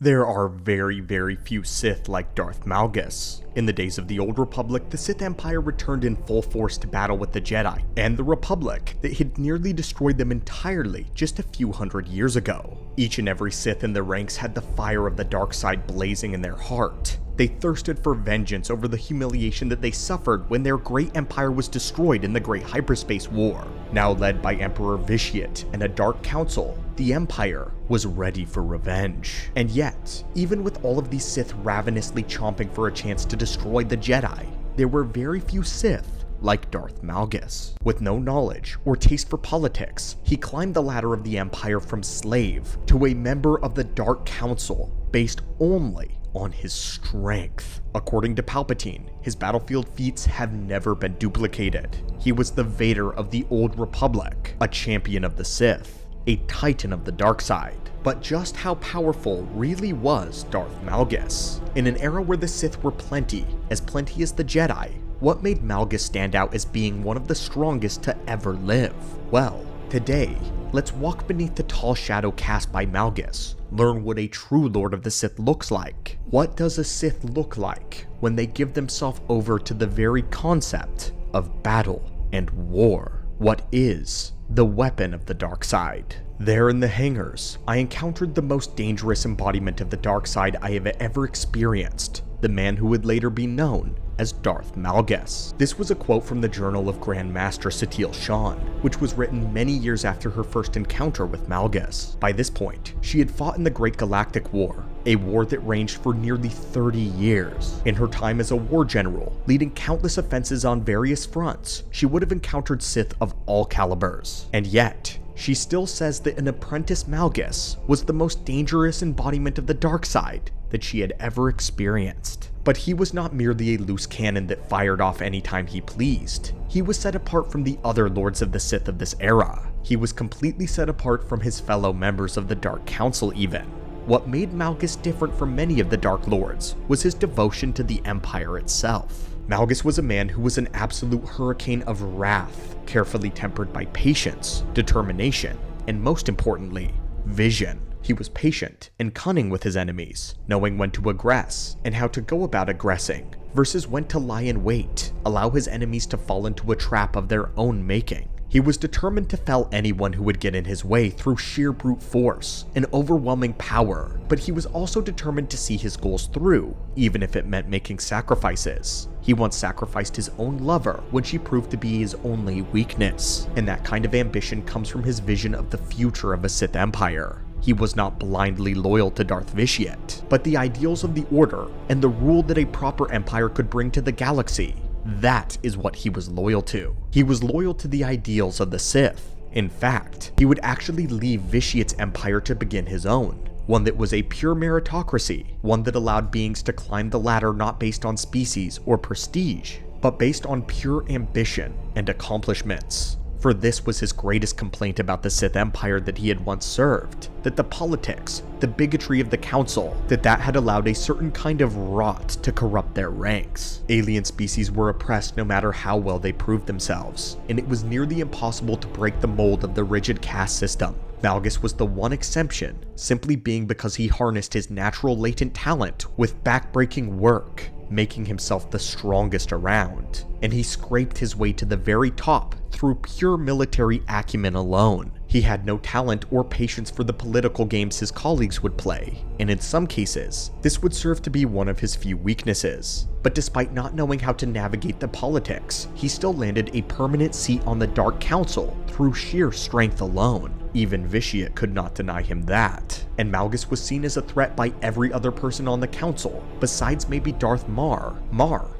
There are very few Sith like Darth Malgus. In the days of the Old Republic, the Sith Empire returned in full force to battle with the Jedi and the Republic that had nearly destroyed them entirely just a few hundred years ago. Each and every Sith in the ranks had the fire of the dark side blazing in their heart. They thirsted for vengeance over the humiliation that they suffered when their great empire was destroyed in the Great Hyperspace War. Now led by Emperor Vitiate and a Dark Council, the Empire was ready for revenge. And yet, even with all of these Sith ravenously chomping for a chance to destroy the Jedi, there were very few Sith like Darth Malgus. With no knowledge or taste for politics, he climbed the ladder of the Empire from slave to a member of the Dark Council based only on his strength. According to Palpatine, his battlefield feats have never been duplicated. He was the Vader of the Old Republic, a champion of the Sith, a titan of the dark side. But just how powerful really was Darth Malgus? In an era where the Sith were plenty as the Jedi, what made Malgus stand out as being one of the strongest to ever live? Well, today, let's walk beneath the tall shadow cast by Malgus, learn what a true Lord of the Sith looks like. What does a Sith look like when they give themselves over to the very concept of battle and war? What is the weapon of the dark side? There in the hangars, I encountered the most dangerous embodiment of the dark side I have ever experienced, the man who would later be known as Darth Malgus. This was a quote from the journal of Grand Master Satele Shan, which was written many years after her first encounter with Malgus. By this point, she had fought in the Great Galactic War, a war that ranged for nearly 30 years. In her time as a war general, leading countless offenses on various fronts, she would have encountered Sith of all calibers. And yet, she still says that an apprentice Malgus was the most dangerous embodiment of the dark side that she had ever experienced. But he was not merely a loose cannon that fired off anytime he pleased. He was set apart from the other Lords of the Sith of this era. He was completely set apart from his fellow members of the Dark Council even. What made Malgus different from many of the Dark Lords was his devotion to the Empire itself. Malgus was a man who was an absolute hurricane of wrath, carefully tempered by patience, determination, and most importantly, vision. He was patient and cunning with his enemies, knowing when to aggress and how to go about aggressing, versus when to lie in wait, allow his enemies to fall into a trap of their own making. He was determined to fell anyone who would get in his way through sheer brute force and overwhelming power, but he was also determined to see his goals through, even if it meant making sacrifices. He once sacrificed his own lover when she proved to be his only weakness, and that kind of ambition comes from his vision of the future of a Sith Empire. He was not blindly loyal to Darth Vitiate, but the ideals of the Order and the rule that a proper empire could bring to the galaxy. That is what he was loyal to. He was loyal to the ideals of the Sith. In fact, he would actually leave Vitiate's empire to begin his own, one that was a pure meritocracy, one that allowed beings to climb the ladder not based on species or prestige, but based on pure ambition and accomplishments. For this was his greatest complaint about the Sith Empire that he had once served, that the politics, the bigotry of the Council, that had allowed a certain kind of rot to corrupt their ranks. Alien species were oppressed no matter how well they proved themselves, and it was nearly impossible to break the mold of the rigid caste system. Malgus was the one exception, simply being because he harnessed his natural latent talent with backbreaking work, making himself the strongest around, and he scraped his way to the very top through pure military acumen alone. He had no talent or patience for the political games his colleagues would play, and in some cases, this would serve to be one of his few weaknesses. But despite not knowing how to navigate the politics, he still landed a permanent seat on the Dark Council through sheer strength alone. Even Vitiate could not deny him that, and Malgus was seen as a threat by every other person on the council, besides maybe Darth Mar,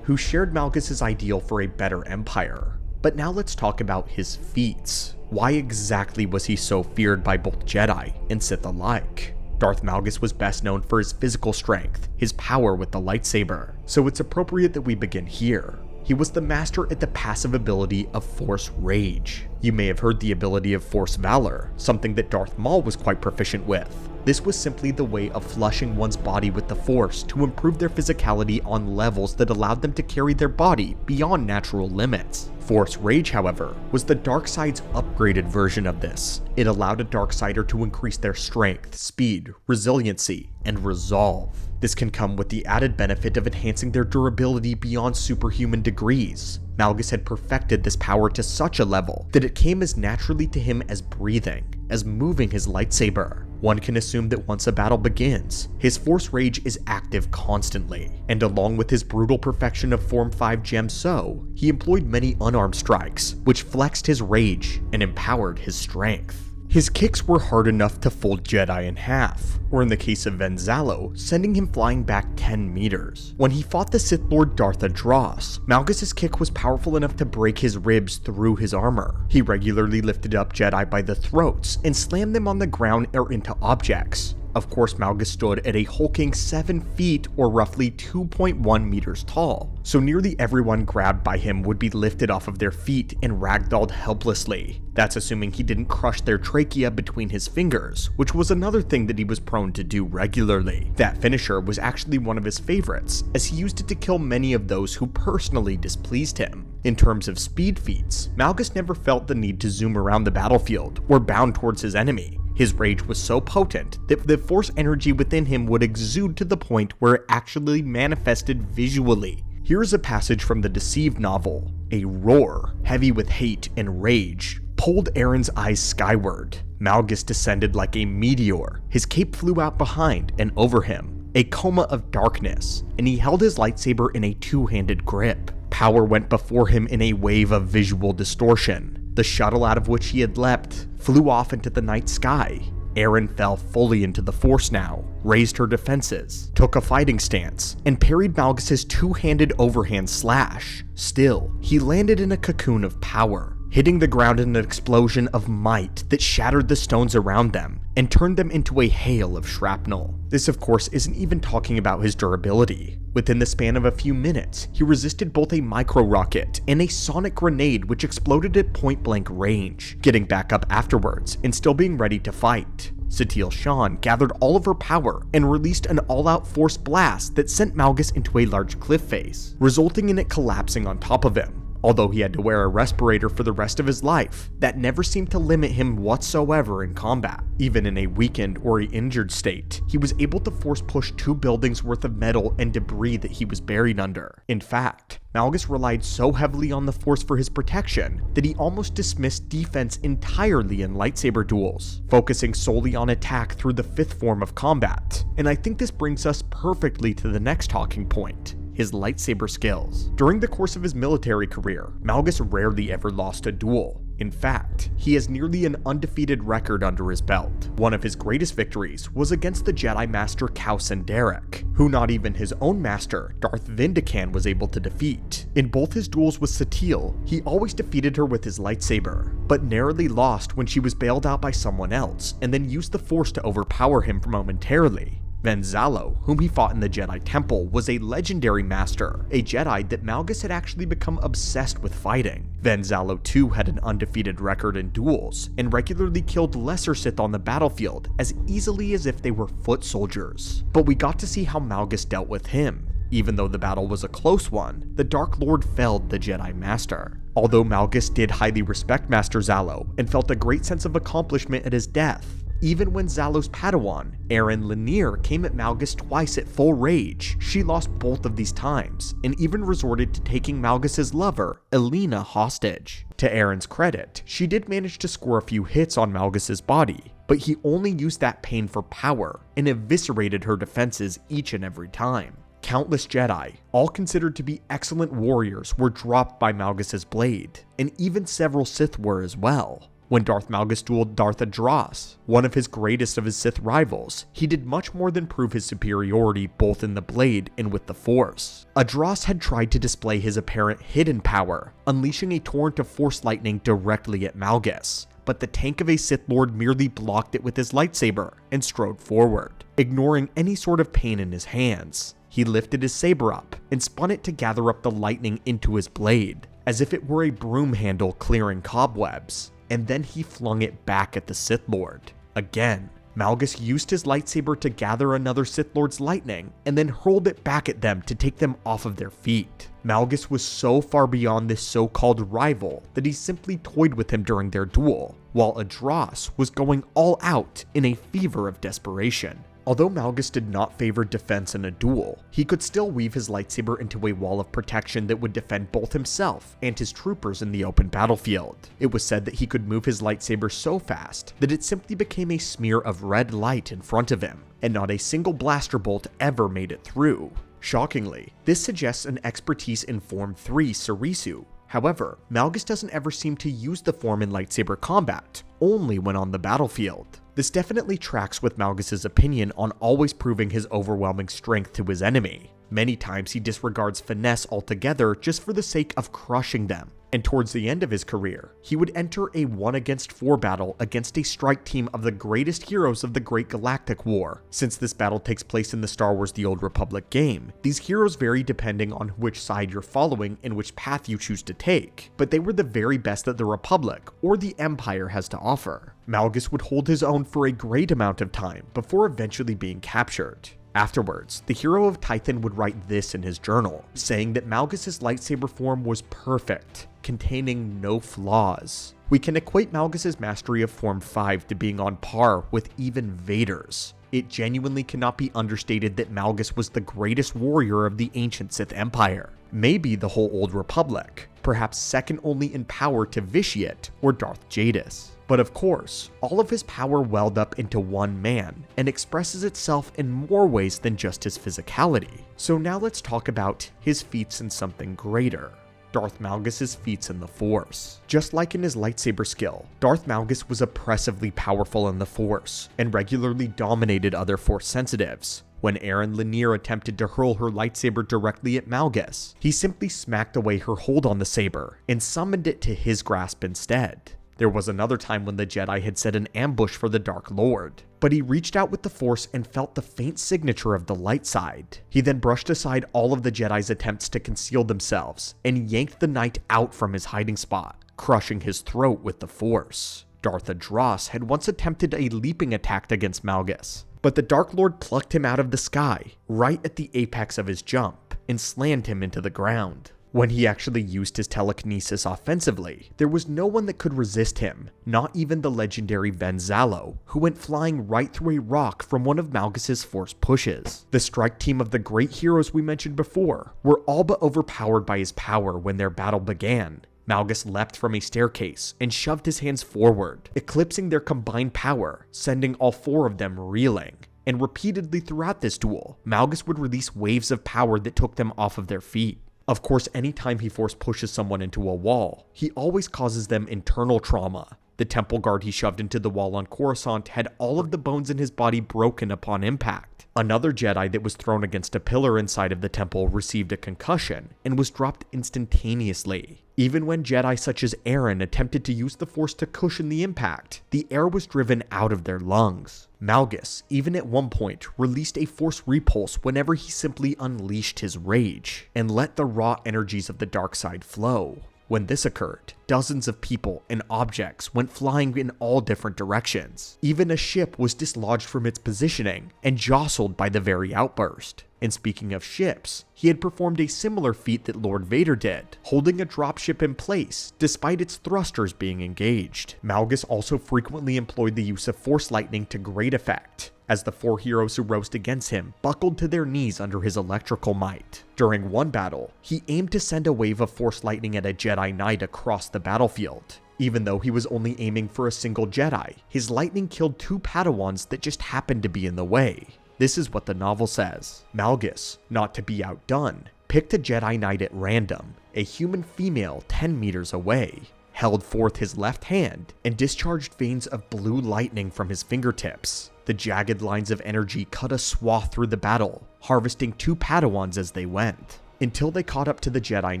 who shared Malgus's ideal for a better empire. But now let's talk about his feats. Why exactly was he so feared by both Jedi and Sith alike? Darth Malgus was best known for his physical strength, his power with the lightsaber, so it's appropriate that we begin here. He was the master at the passive ability of Force Rage. You may have heard the ability of Force Valor, something that Darth Maul was quite proficient with. This was simply the way of flushing one's body with the Force to improve their physicality on levels that allowed them to carry their body beyond natural limits. Force Rage, however, was the dark side's upgraded version of this. It allowed a Darksider to increase their strength, speed, resiliency, and resolve. This can come with the added benefit of enhancing their durability beyond superhuman degrees. Malgus had perfected this power to such a level that it came as naturally to him as breathing, as moving his lightsaber. One can assume that once a battle begins, his Force Rage is active constantly, and along with his brutal perfection of Form 5 Gem So, he employed many unarmed strikes, which flexed his rage and empowered his strength. His kicks were hard enough to fold Jedi in half, or in the case of Venzalo, sending him flying back 10 meters. When he fought the Sith Lord Darth Malgus, Malgus' kick was powerful enough to break his ribs through his armor. He regularly lifted up Jedi by the throats and slammed them on the ground or into objects. Of course, Malgus stood at a hulking 7 feet or roughly 2.1 meters tall, so nearly everyone grabbed by him would be lifted off of their feet and ragdolled helplessly. That's assuming he didn't crush their trachea between his fingers, which was another thing that he was prone to do regularly. That finisher was actually one of his favorites, as he used it to kill many of those who personally displeased him. In terms of speed feats, Malgus never felt the need to zoom around the battlefield or bound towards his enemy. His rage was so potent that the Force energy within him would exude to the point where it actually manifested visually. Here is a passage from the Deceived novel. A roar, heavy with hate and rage, pulled Aaron's eyes skyward. Malgus descended like a meteor. His cape flew out behind and over him, a coma of darkness, and he held his lightsaber in a two-handed grip. Power went before him in a wave of visual distortion. The shuttle out of which he had leapt flew off into the night sky. Aaron fell fully into the Force now, raised her defenses, took a fighting stance, and parried Malgus' two-handed overhand slash. Still, he landed in a cocoon of power, hitting the ground in an explosion of might that shattered the stones around them and turned them into a hail of shrapnel. This, of course, isn't even talking about his durability. Within the span of a few minutes, he resisted both a micro-rocket and a sonic grenade which exploded at point-blank range, getting back up afterwards and still being ready to fight. Satele Shan gathered all of her power and released an all-out Force blast that sent Malgus into a large cliff face, resulting in it collapsing on top of him. Although he had to wear a respirator for the rest of his life, that never seemed to limit him whatsoever in combat. Even in a weakened or injured state, he was able to force push 2 buildings worth of metal and debris that he was buried under. In fact, Malgus relied so heavily on the Force for his protection that he almost dismissed defense entirely in lightsaber duels, focusing solely on attack through the 5th form of combat. And I think this brings us perfectly to the next talking point: his lightsaber skills. During the course of his military career, Malgus rarely ever lost a duel. In fact, he has nearly an undefeated record under his belt. One of his greatest victories was against the Jedi Master Cal Senderek, who not even his own master, Darth Vindican, was able to defeat. In both his duels with Satele, he always defeated her with his lightsaber, but narrowly lost when she was bailed out by someone else, and then used the Force to overpower him momentarily. Venzalo, whom he fought in the Jedi Temple, was a legendary master, a Jedi that Malgus had actually become obsessed with fighting. Venzalo too had an undefeated record in duels, and regularly killed lesser Sith on the battlefield as easily as if they were foot soldiers. But we got to see how Malgus dealt with him. Even though the battle was a close one, the Dark Lord felled the Jedi Master. Although Malgus did highly respect Master Zalo and felt a great sense of accomplishment at his death, even when Zalo's Padawan, Aaron Lanier, came at Malgus twice at full rage, she lost both of these times, and even resorted to taking Malgus' lover, Elena, hostage. To Aaron's credit, she did manage to score a few hits on Malgus' body, but he only used that pain for power, and eviscerated her defenses each and every time. Countless Jedi, all considered to be excellent warriors, were dropped by Malgus' blade, and even several Sith were as well. When Darth Malgus dueled Darth Adras, one of his greatest of his Sith rivals, he did much more than prove his superiority both in the blade and with the Force. Adras had tried to display his apparent hidden power, unleashing a torrent of Force lightning directly at Malgus, but the tank of a Sith Lord merely blocked it with his lightsaber and strode forward, ignoring any sort of pain in his hands. He lifted his saber up and spun it to gather up the lightning into his blade, as if it were a broom handle clearing cobwebs. And then he flung it back at the Sith Lord. Again, Malgus used his lightsaber to gather another Sith Lord's lightning and then hurled it back at them to take them off of their feet. Malgus was so far beyond this so-called rival that he simply toyed with him during their duel, while Adras was going all out in a fever of desperation. Although Malgus did not favor defense in a duel, he could still weave his lightsaber into a wall of protection that would defend both himself and his troopers in the open battlefield. It was said that he could move his lightsaber so fast that it simply became a smear of red light in front of him, and not a single blaster bolt ever made it through. Shockingly, this suggests an expertise in Form 3 Sarisu. However, Malgus doesn't ever seem to use the form in lightsaber combat, only when on the battlefield. This definitely tracks with Malgus's opinion on always proving his overwhelming strength to his enemy. Many times he disregards finesse altogether just for the sake of crushing them. And towards the end of his career, he would enter a 1-against-4 battle against a strike team of the greatest heroes of the Great Galactic War. Since this battle takes place in the Star Wars The Old Republic game, these heroes vary depending on which side you're following and which path you choose to take, but they were the very best that the Republic, or the Empire, has to offer. Malgus would hold his own for a great amount of time before eventually being captured. Afterwards, the hero of Tython would write this in his journal, saying that Malgus's lightsaber form was perfect, containing no flaws. We can equate Malgus's mastery of Form 5 to being on par with even Vader's. It genuinely cannot be understated that Malgus was the greatest warrior of the ancient Sith Empire, maybe the whole Old Republic, perhaps second only in power to Vitiate or Darth Jadis. But of course, all of his power welled up into one man and expresses itself in more ways than just his physicality. So now let's talk about his feats in something greater. Darth Malgus's feats in the Force. Just like in his lightsaber skill, Darth Malgus was oppressively powerful in the Force and regularly dominated other Force sensitives. When Aaron Lanier attempted to hurl her lightsaber directly at Malgus, he simply smacked away her hold on the saber and summoned it to his grasp instead. There was another time when the Jedi had set an ambush for the Dark Lord, but he reached out with the Force and felt the faint signature of the light side. He then brushed aside all of the Jedi's attempts to conceal themselves and yanked the knight out from his hiding spot, crushing his throat with the Force. Darth Adras had once attempted a leaping attack against Malgus, but the Dark Lord plucked him out of the sky, right at the apex of his jump, and slammed him into the ground. When he actually used his telekinesis offensively, there was no one that could resist him, not even the legendary Venzalo, who went flying right through a rock from one of Malgus's Force pushes. The strike team of the great heroes we mentioned before were all but overpowered by his power when their battle began. Malgus leapt from a staircase and shoved his hands forward, eclipsing their combined power, sending all four of them reeling. And repeatedly throughout this duel, Malgus would release waves of power that took them off of their feet. Of course, anytime he force pushes someone into a wall, he always causes them internal trauma. The temple guard he shoved into the wall on Coruscant had all of the bones in his body broken upon impact. Another Jedi that was thrown against a pillar inside of the temple received a concussion and was dropped instantaneously. Even when Jedi such as Aaron attempted to use the Force to cushion the impact, the air was driven out of their lungs. Malgus, even at one point, released a Force repulse whenever he simply unleashed his rage and let the raw energies of the dark side flow. When this occurred, dozens of people and objects went flying in all different directions. Even a ship was dislodged from its positioning and jostled by the very outburst. And speaking of ships, he had performed a similar feat that Lord Vader did, holding a dropship in place despite its thrusters being engaged. Malgus also frequently employed the use of Force lightning to great effect, as the four heroes who rose against him buckled to their knees under his electrical might. During one battle, he aimed to send a wave of Force lightning at a Jedi Knight across the battlefield. Even though he was only aiming for a single Jedi, his lightning killed two Padawans that just happened to be in the way. This is what the novel says. Malgus, not to be outdone, picked a Jedi Knight at random, a human female 10 meters away, held forth his left hand, and discharged veins of blue lightning from his fingertips. The jagged lines of energy cut a swath through the battle, harvesting two Padawans as they went, until they caught up to the Jedi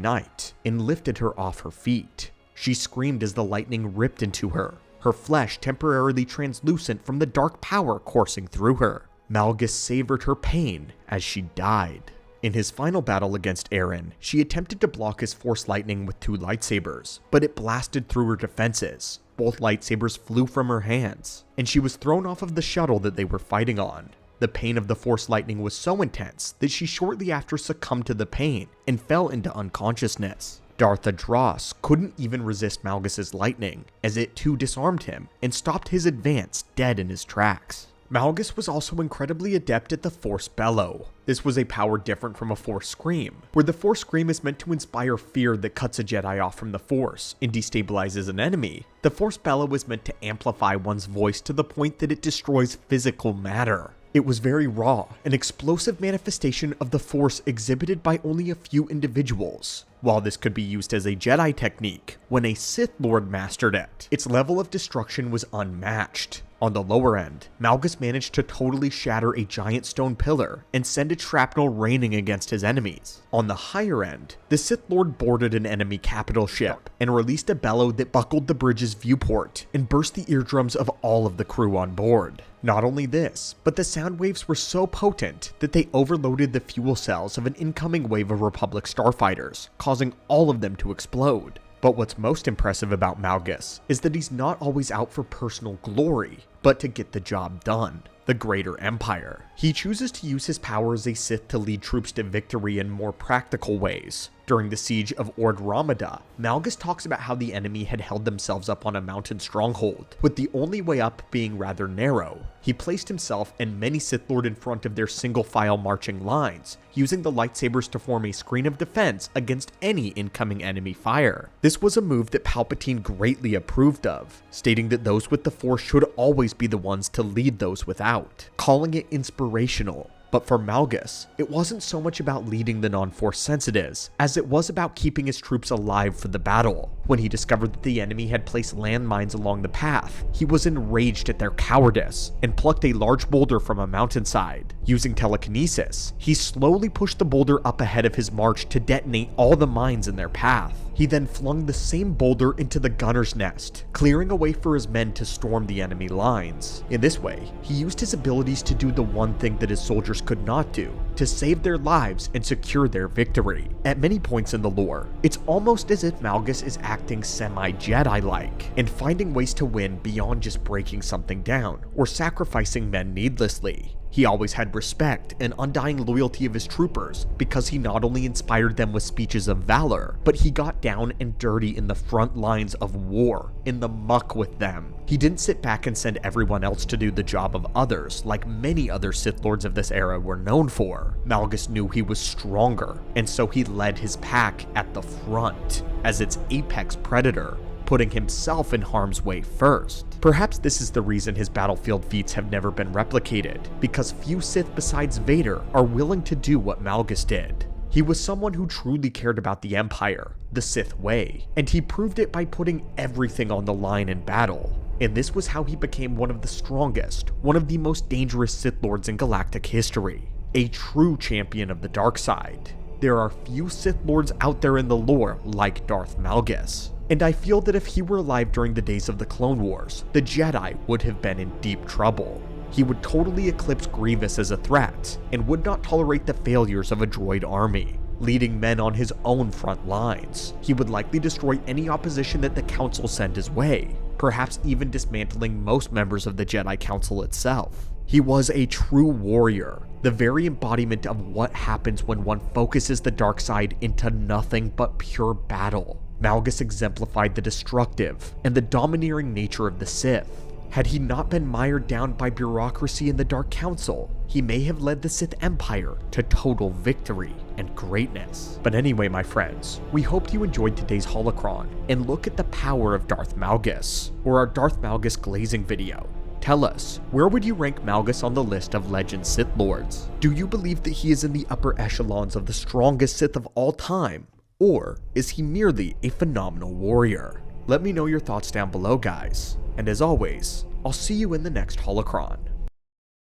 Knight and lifted her off her feet. She screamed as the lightning ripped into her, her flesh temporarily translucent from the dark power coursing through her. Malgus savored her pain as she died. In his final battle against Aaron, she attempted to block his Force lightning with two lightsabers, but it blasted through her defenses, both lightsabers flew from her hands, and she was thrown off of the shuttle that they were fighting on. The pain of the Force lightning was so intense that she shortly after succumbed to the pain and fell into unconsciousness. Darth Adros couldn't even resist Malgus's lightning, as it too disarmed him and stopped his advance dead in his tracks. Malgus was also incredibly adept at the Force Bellow. This was a power different from a Force Scream, where the Force Scream is meant to inspire fear that cuts a Jedi off from the Force and destabilizes an enemy. The Force Bellow is meant to amplify one's voice to the point that it destroys physical matter. It was very raw, an explosive manifestation of the Force exhibited by only a few individuals. While this could be used as a Jedi technique, when a Sith Lord mastered it, its level of destruction was unmatched. On the lower end, Malgus managed to totally shatter a giant stone pillar and send its shrapnel raining against his enemies. On the higher end, the Sith Lord boarded an enemy capital ship and released a bellow that buckled the bridge's viewport and burst the eardrums of all of the crew on board. Not only this, but the sound waves were so potent that they overloaded the fuel cells of an incoming wave of Republic starfighters, causing all of them to explode. But what's most impressive about Malgus is that he's not always out for personal glory, but to get the job done. The Greater Empire. He chooses to use his power as a Sith to lead troops to victory in more practical ways. During the siege of Ord Ramada, Malgus talks about how the enemy had held themselves up on a mountain stronghold, with the only way up being rather narrow. He placed himself and many Sith Lord in front of their single-file marching lines, using the lightsabers to form a screen of defense against any incoming enemy fire. This was a move that Palpatine greatly approved of, stating that those with the Force should always be the ones to lead those without, calling it inspirational. But for Malgus, it wasn't so much about leading the non-Force sensitives, as it was about keeping his troops alive for the battle. When he discovered that the enemy had placed landmines along the path, he was enraged at their cowardice, and plucked a large boulder from a mountainside. Using telekinesis, he slowly pushed the boulder up ahead of his march to detonate all the mines in their path. He then flung the same boulder into the gunner's nest, clearing a way for his men to storm the enemy lines. In this way, he used his abilities to do the one thing that his soldiers could not do, to save their lives and secure their victory. At many points in the lore, it's almost as if Malgus is acting semi-Jedi-like, and finding ways to win beyond just breaking something down, or sacrificing men needlessly. He always had respect and undying loyalty of his troopers because he not only inspired them with speeches of valor, but he got down and dirty in the front lines of war, in the muck with them. He didn't sit back and send everyone else to do the job of others like many other Sith Lords of this era were known for. Malgus knew he was stronger, and so he led his pack at the front as its apex predator, putting himself in harm's way first. Perhaps this is the reason his battlefield feats have never been replicated, because few Sith besides Vader are willing to do what Malgus did. He was someone who truly cared about the Empire, the Sith way, and he proved it by putting everything on the line in battle. And this was how he became one of the strongest, one of the most dangerous Sith Lords in galactic history, a true champion of the dark side. There are few Sith Lords out there in the lore like Darth Malgus. And I feel that if he were alive during the days of the Clone Wars, the Jedi would have been in deep trouble. He would totally eclipse Grievous as a threat, and would not tolerate the failures of a droid army, leading men on his own front lines. He would likely destroy any opposition that the Council sent his way, perhaps even dismantling most members of the Jedi Council itself. He was a true warrior, the very embodiment of what happens when one focuses the dark side into nothing but pure battle. Malgus exemplified the destructive and the domineering nature of the Sith. Had he not been mired down by bureaucracy in the Dark Council, he may have led the Sith Empire to total victory and greatness. But anyway, my friends, we hope you enjoyed today's holocron and look at the power of Darth Malgus, or our Darth Malgus glazing video. Tell us, where would you rank Malgus on the list of legend Sith Lords? Do you believe that he is in the upper echelons of the strongest Sith of all time? Or is he merely a phenomenal warrior? Let me know your thoughts down below, guys. And as always, I'll see you in the next holocron.